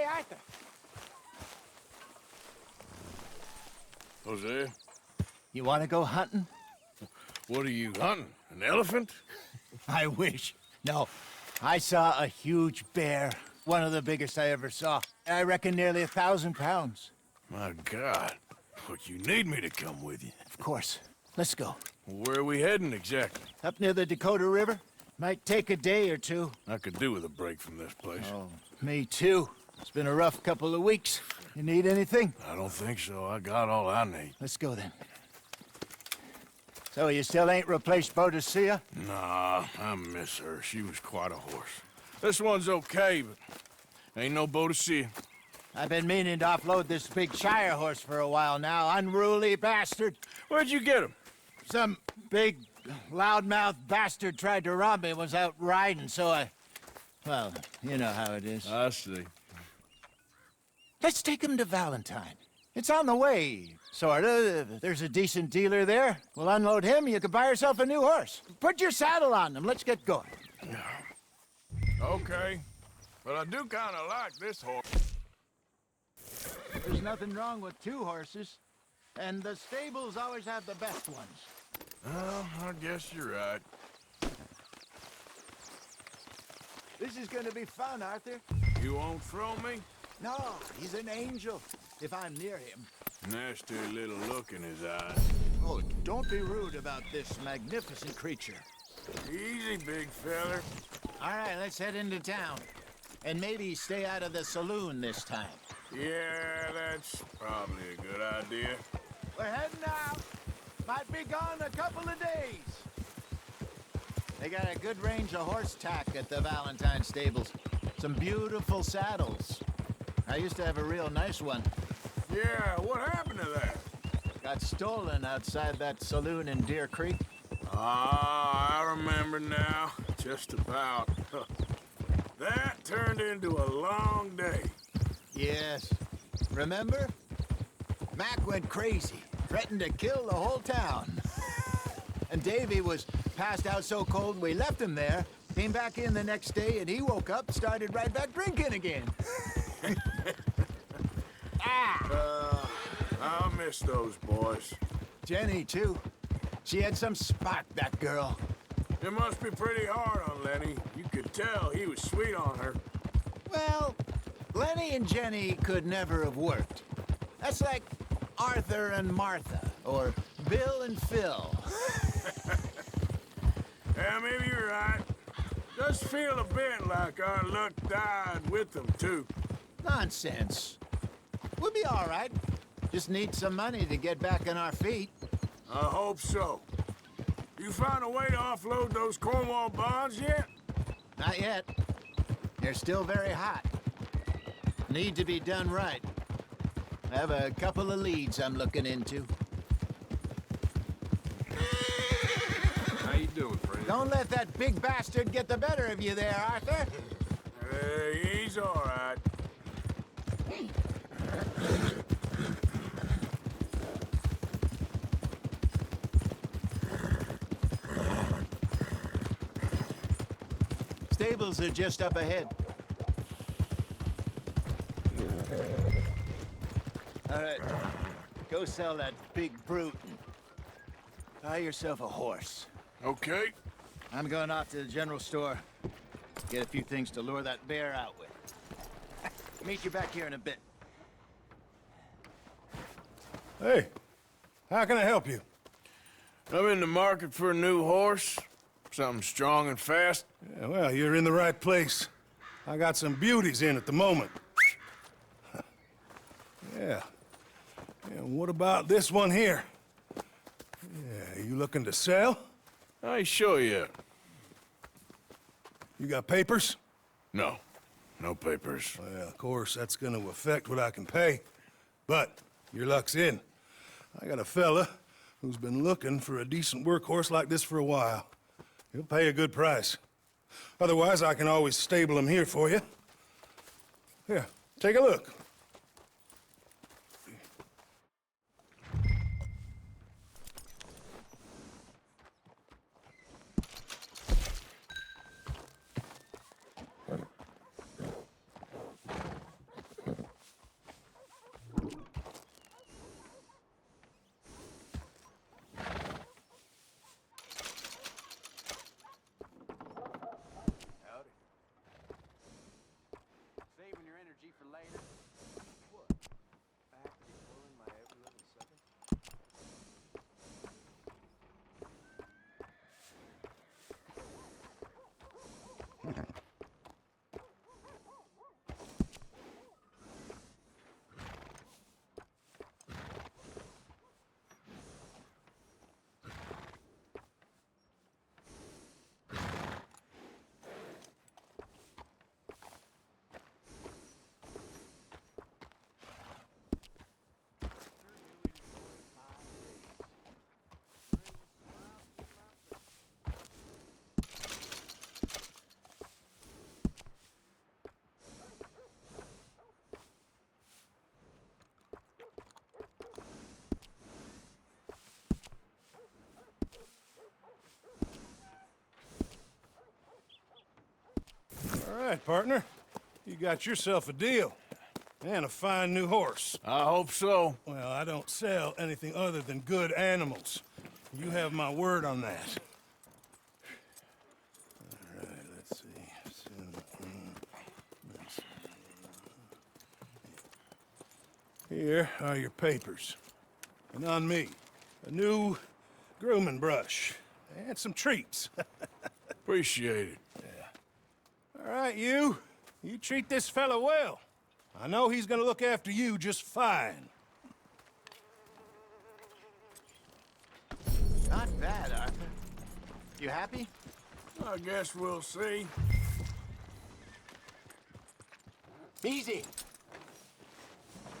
Hey, Arthur. Hosea, You want to go hunting? what are you hunting? An elephant? I wish. No, I saw a huge bear. One of the biggest I ever saw. I reckon nearly 1,000 pounds. My God. Look, you need me to come with you. Of course. Let's go. Where are we heading exactly? Up near the Dakota River. Might take a day or two. I could do with a break from this place. Oh, me too. It's been a rough couple of weeks. You need anything? I don't think so. I got all I need. Let's go then. So you still ain't replaced Hosea? Nah, I miss her. She was quite a horse. This one's okay, but ain't no Hosea. I've been meaning to offload this big Shire horse for a while now. Unruly bastard. Where'd you get him? Some big, loudmouth bastard tried to rob me and was out riding, so I... Well, you know how it is. I see. Let's take him to Valentine. It's on the way, sorta. There's a decent dealer there. We'll unload him, you can buy yourself a new horse. Put your saddle on him, let's get going. Okay, but I do kind of like this horse. There's nothing wrong with two horses, and the stables always have the best ones. Well, I guess you're right. This is gonna be fun, Arthur. You won't throw me? No, he's an angel, if I'm near him. Nasty little look in his eyes. Oh, don't be rude about this magnificent creature. Easy, big feller. All right, let's head into town. And maybe stay out of the saloon this time. Yeah, that's probably a good idea. We're heading out. Might be gone a couple of days. They got a good range of horse tack at the Valentine stables. Some beautiful saddles. I used to have a real nice one. Yeah, what happened to that? Got stolen outside that saloon in Deer Creek. Ah, I remember now. Just about. That turned into a long day. Yes. Remember? Mac went crazy, threatened to kill the whole town. And Davy was passed out so cold we left him there, came back in the next day, and he woke up, started right back drinking again. I miss those boys. Jenny, too. She had some spark, that girl. It must be pretty hard on Lenny. You could tell he was sweet on her. Well, Lenny and Jenny could never have worked. That's like Arthur and Martha, or Bill and Phil. Yeah, maybe you're right. Does feel a bit like our luck died with them, too. Nonsense. We'll be all right. Just need some money to get back on our feet. I hope so. You found a way to offload those Cornwall bonds yet? Not yet. They're still very hot. Need to be done right. I have a couple of leads I'm looking into. How you doing, friend? Don't let that big bastard get the better of you there, Arthur. He's all right. Stables are just up ahead. All right, go sell that big brute. Buy yourself a horse. Okay. I'm going off to the general store. Get a few things to lure that bear out with. Meet you back here in a bit. Hey, how can I help you? I'm in the market for a new horse. Something strong and fast. Yeah, well, you're in the right place. I got some beauties in at the moment. Yeah. And what about this one here? Yeah, you looking to sell? I ain't sure yet. You got papers? No. No papers. Well, of course, that's gonna affect what I can pay. But your luck's in. I got a fella who's been looking for a decent workhorse like this for a while. He'll pay a good price. Otherwise, I can always stable him here for you. Here, take a look. All right, partner. You got yourself a deal. And a fine new horse. I hope so. Well, I don't sell anything other than good animals. You have my word on that. All right, let's see. Here are your papers. And on me, a new grooming brush. And some treats. Appreciate it. All right, you. You treat this fella well. I know he's gonna look after you just fine. Not bad, Arthur. You happy? I guess we'll see. Easy.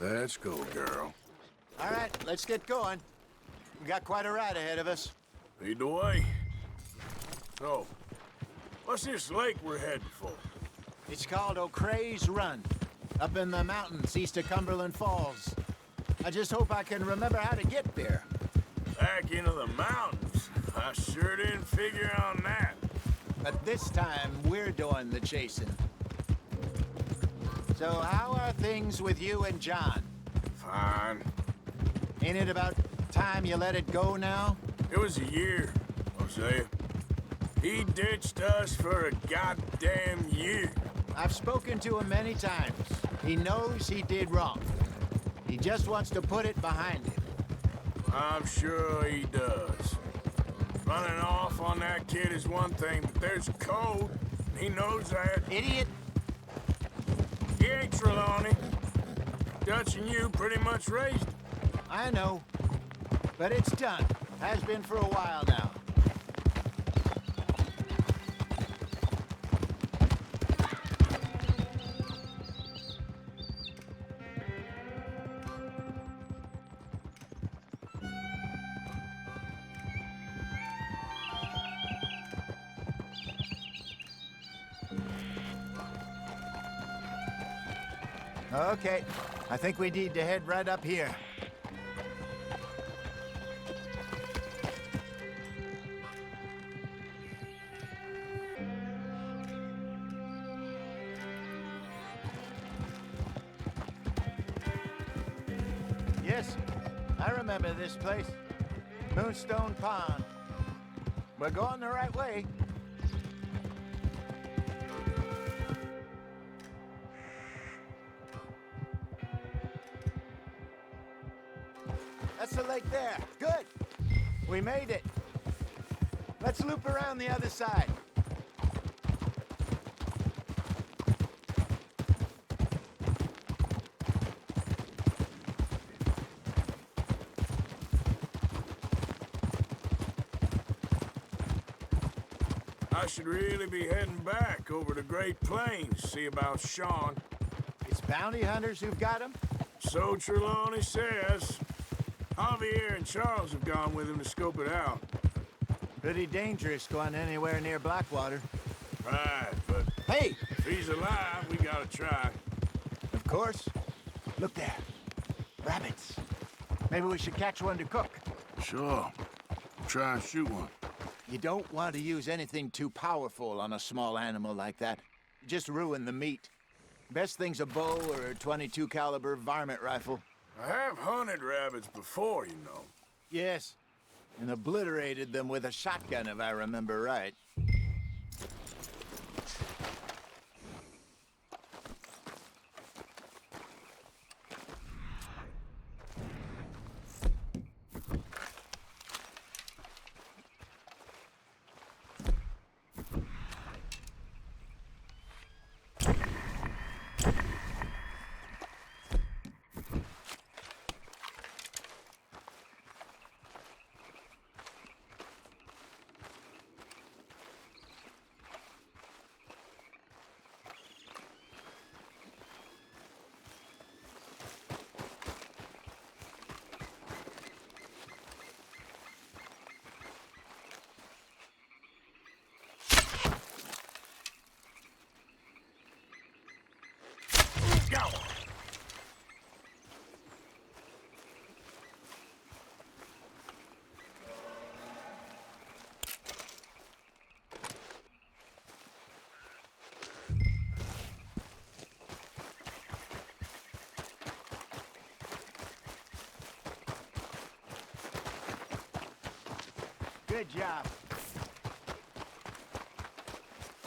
Let's go, girl. All right, let's get going. We got quite a ride ahead of us. Lead the way. So, what's this lake we're heading for? It's called O'Creagh's Run, up in the mountains east of Cumberland Falls. I just hope I can remember how to get there. Back into the mountains? I sure didn't figure on that. But this time, we're doing the chasing. So how are things with you and John? Fine. Ain't it about time you let it go now? It was a year, Hosea. He ditched us for a goddamn year. I've spoken to him many times. He knows he did wrong. He just wants to put it behind him. I'm sure he does. Running off on that kid is one thing, but there's code. He knows that. Idiot! He ain't Trelawney. Dutch and you pretty much raised him. I know. But it's done. Has been for a while now. Okay, I think we need to head right up here. Yes, I remember this place. Moonstone Pond. We're going the right way. That's the lake there. Good. We made it. Let's loop around the other side. I should really be heading back over the Great Plains, see about Sean. It's bounty hunters who've got him? So Trelawney says. Javier and Charles have gone with him to scope it out. Pretty dangerous going anywhere near Blackwater. Right, but Hey! if he's alive, we gotta try. Of course. Look there. Rabbits. Maybe we should catch one to cook. Sure. Try and shoot one. You don't want to use anything too powerful on a small animal like that. You just ruin the meat. Best thing's a bow or a .22 caliber varmint rifle. I have hunted rabbits before, you know. Yes, and obliterated them with a shotgun, if I remember right. Go! Good job.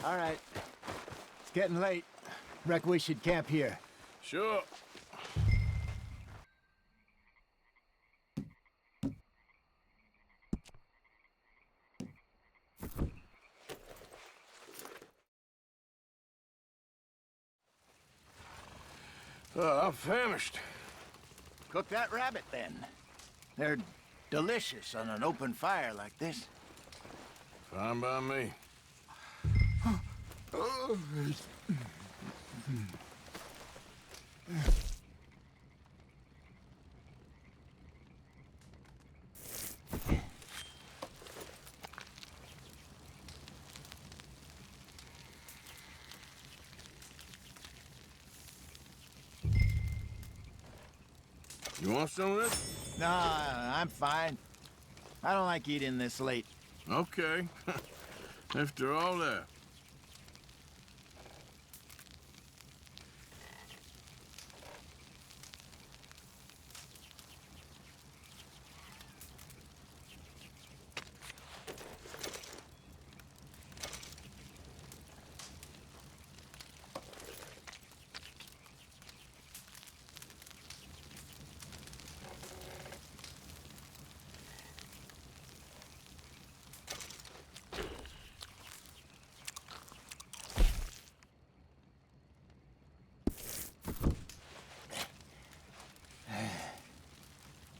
All right. It's getting late. Reckon we should camp here. Sure. I'm famished. Cook that rabbit, then. They're delicious on an open fire like this. Fine by me. You want some of this? Nah, I'm fine. I don't like eating this late. Okay. After all that.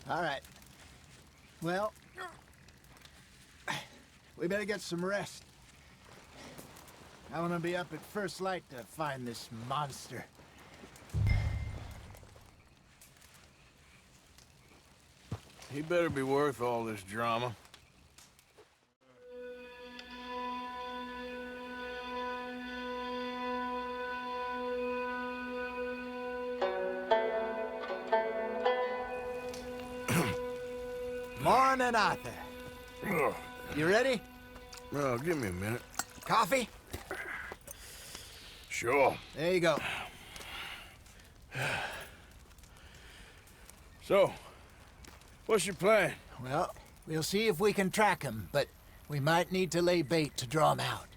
All right. Well, we better get some rest. I want to be up at first light to find this monster. He better be worth all this drama. Morning, Arthur. Ugh. You ready? Well, give me a minute. Coffee? Sure. There you go. So, what's your plan? Well, we'll see if we can track him, but we might need to lay bait to draw him out.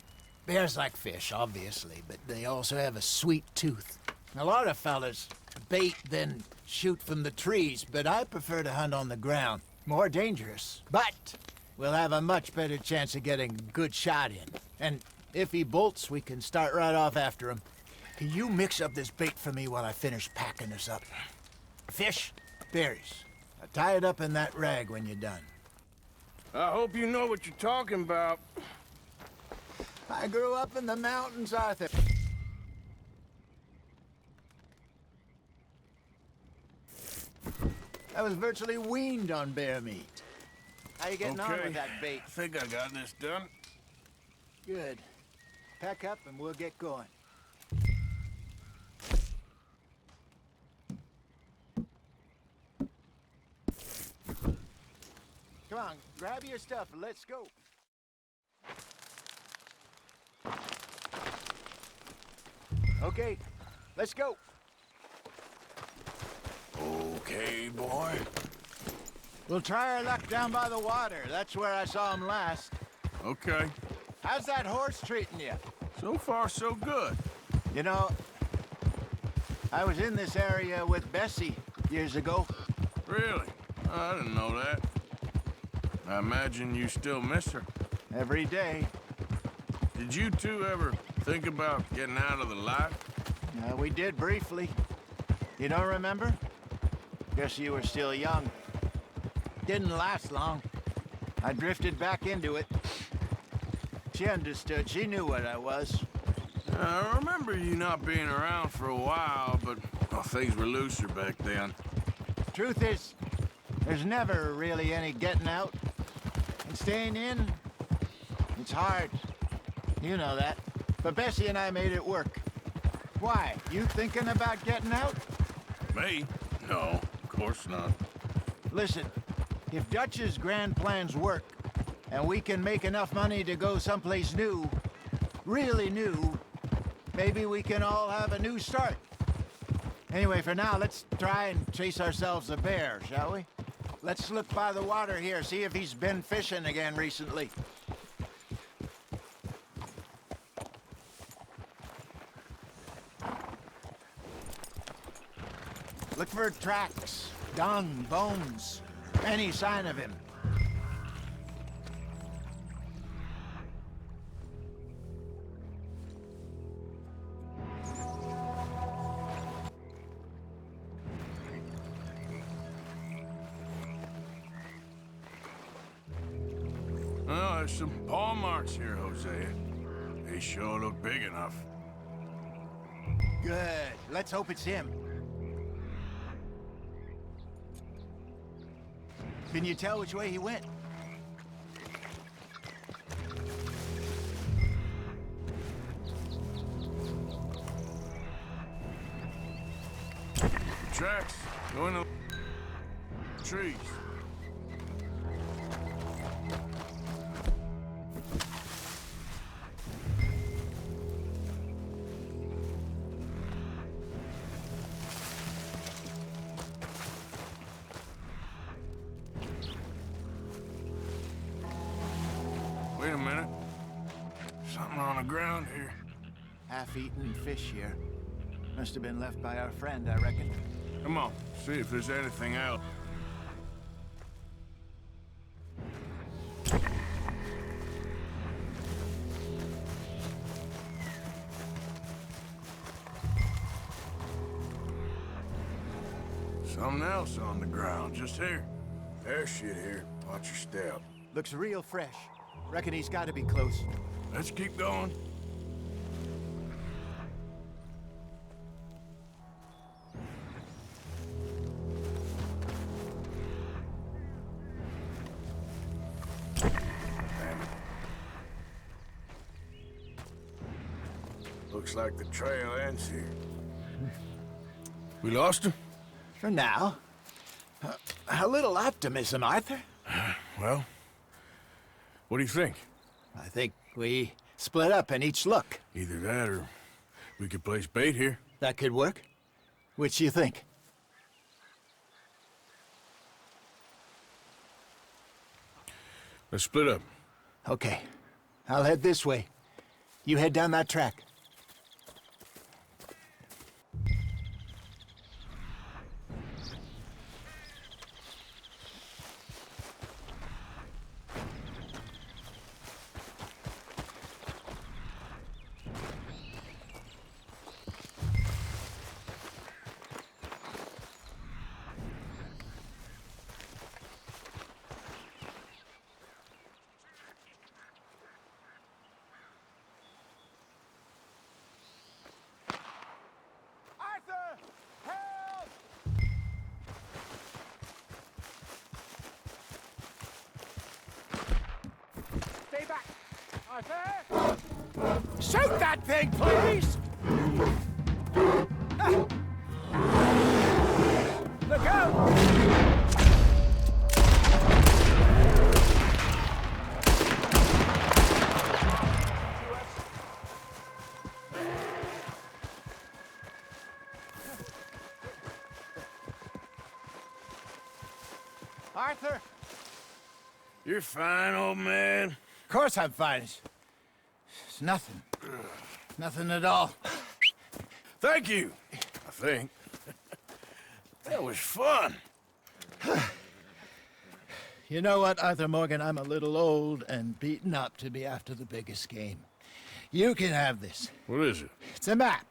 Bears like fish, obviously, but they also have a sweet tooth. A lot of fellas bait, then shoot from the trees, but I prefer to hunt on the ground. More dangerous, but we'll have a much better chance of getting a good shot in. And if he bolts, we can start right off after him. Can you mix up this bait for me while I finish packing this up? Fish, berries. Tie it up in that rag when you're done. I hope you know what you're talking about. I grew up in the mountains, Arthur. I was virtually weaned on bear meat. How you getting on with that bait? I think I got this done. Good. Pack up and we'll get going. Come on, grab your stuff and let's go. Okay, let's go. Okay, boy. We'll try our luck down by the water. That's where I saw him last. Okay. How's that horse treating you? So far, so good. You know, I was in this area with Bessie years ago. Really? I didn't know that. I imagine you still miss her. Every day. Did you two ever think about getting out of the life? We did briefly. You don't remember? Guess you were still young. Didn't last long. I drifted back into it. She understood. She knew what I was. I remember you not being around for a while, but well, things were looser back then. Truth is, there's never really any getting out. And staying in, it's hard. You know that. But Bessie and I made it work. Why? You thinking about getting out? Me? No, of course not. Listen, if Dutch's grand plans work, and we can make enough money to go someplace new, really new, maybe we can all have a new start. Anyway, for now, let's try and chase ourselves a bear, shall we? Let's look by the water here, see if he's been fishing again recently. Look for tracks, dung, bones, any sign of him. Well, there's some paw marks here, Hosea. They sure look big enough. Good. Let's hope it's him. Can you tell which way he went? Tracks going to trees. Wait a minute. Something on the ground here. Half-eaten fish here. Must have been left by our friend, I reckon. Come on, see if there's anything else. Something else on the ground, just here. There's shit here. Watch your step. Looks real fresh. Reckon he's got to be close. Let's keep going. Damn it. Looks like the trail ends here. We lost him? For now. A little optimism, Arthur. Well, what do you think? I think we split up and each look. Either that or we could place bait here. That could work. Which do you think? Let's split up. Okay. I'll head this way. You head down that track. Shoot that thing, please! Look out! Arthur? You're fine, old man. Of course I'm fine. It's nothing. Nothing at all. Thank you, I think. That was fun. You know what, Arthur Morgan? I'm a little old and beaten up to be after the biggest game. You can have this. What is it? It's a map.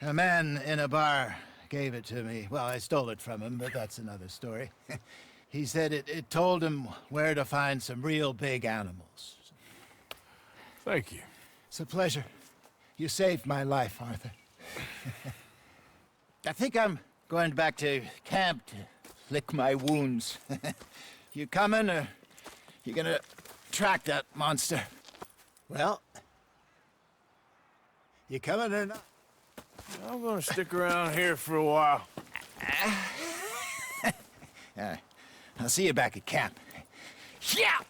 A man in a bar gave it to me. Well, I stole it from him, but that's another story. He said it told him where to find some real big animals. Thank you. It's a pleasure. You saved my life, Arthur. I think I'm going back to camp to lick my wounds. You coming, or you gonna track that monster? Well, you coming or not? I'm gonna stick around here for a while. I'll see you back at camp. Yeah!